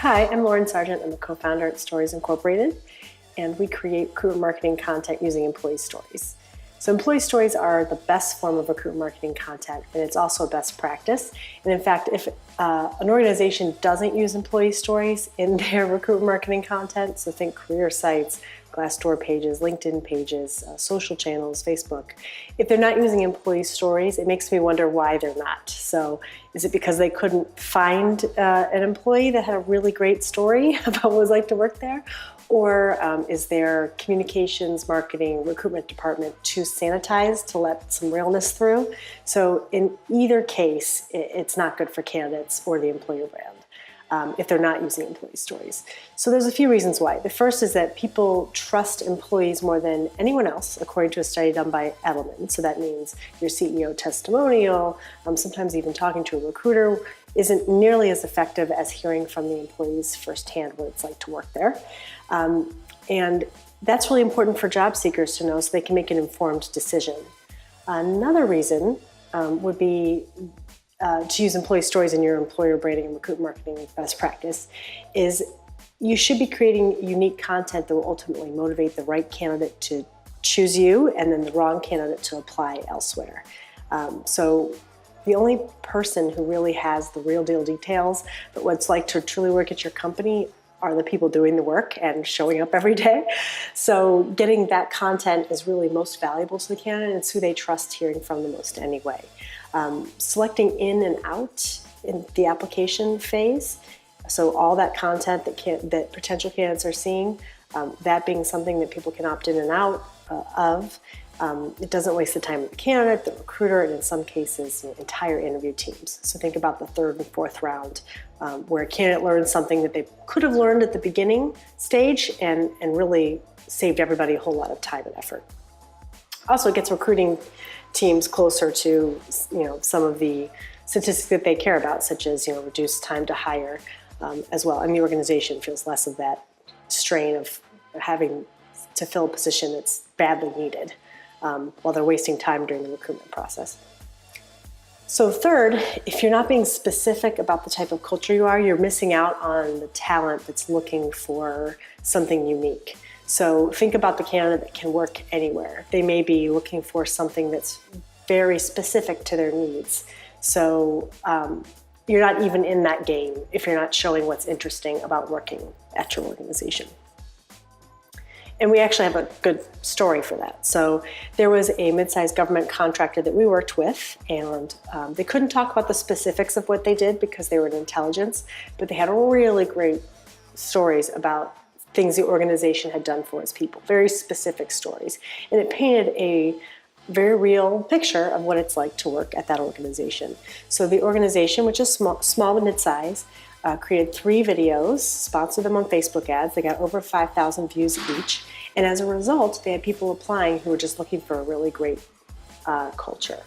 Hi, I'm Lauryn Sargent. I'm the co-founder at Stories Incorporated, and we create recruitment marketing content using employee stories. So employee stories are the best form of recruitment marketing content, and it's also a best practice. And in fact, if an organization doesn't use employee stories in their recruitment marketing content, so think career sites, Glassdoor pages, LinkedIn pages, social channels, Facebook. If they're not using employee stories, it makes me wonder why they're not. So is it because they couldn't find an employee that had a really great story about what it was like to work there? Or is their communications, marketing, recruitment department too sanitized to let some realness through? So in either case, it's not good for candidates or the employer brand. If they're not using employee stories. So there's a few reasons why. The first is that people trust employees more than anyone else, according to a study done by Edelman. So that means your CEO testimonial, sometimes even talking to a recruiter, isn't nearly as effective as hearing from the employees firsthand what it's like to work there. And that's really important for job seekers to know so they can make an informed decision. Another reason would be to use employee stories in your employer branding and recruitment marketing best practice is you should be creating unique content that will ultimately motivate the right candidate to choose you and then the wrong candidate to apply elsewhere. So the only person who really has the real deal details about what it's like to truly work at your company are the people doing the work and showing up every day. So getting that content is really most valuable to the candidate. It's who they trust hearing from the most anyway. Selecting in and out in the application phase, so all that content that potential candidates are seeing, that being something that people can opt in and out of, it doesn't waste the time of the candidate, the recruiter, and in some cases, entire interview teams. So think about the third and fourth round, where a candidate learns something that they could have learned at the beginning stage and really saved everybody a whole lot of time and effort. Also, it gets recruiting teams closer to some of the statistics that they care about, such as reduced time to hire as well. And the organization feels less of that strain of having to fill a position that's badly needed while they're wasting time during the recruitment process. So third, if you're not being specific about the type of culture you are, you're missing out on the talent that's looking for something unique. So think about the candidate that can work anywhere. They may be looking for something that's very specific to their needs. So you're not even in that game if you're not showing what's interesting about working at your organization. And we actually have a good story for that. So there was a mid-sized government contractor that we worked with, and they couldn't talk about the specifics of what they did because they were in intelligence, but they had really great stories about things the organization had done for its people, very specific stories. And it painted a very real picture of what it's like to work at that organization. So the organization, which is small to mid-size, created 3 videos, sponsored them on Facebook ads. They got over 5,000 views each. And as a result, they had people applying who were just looking for a really great culture.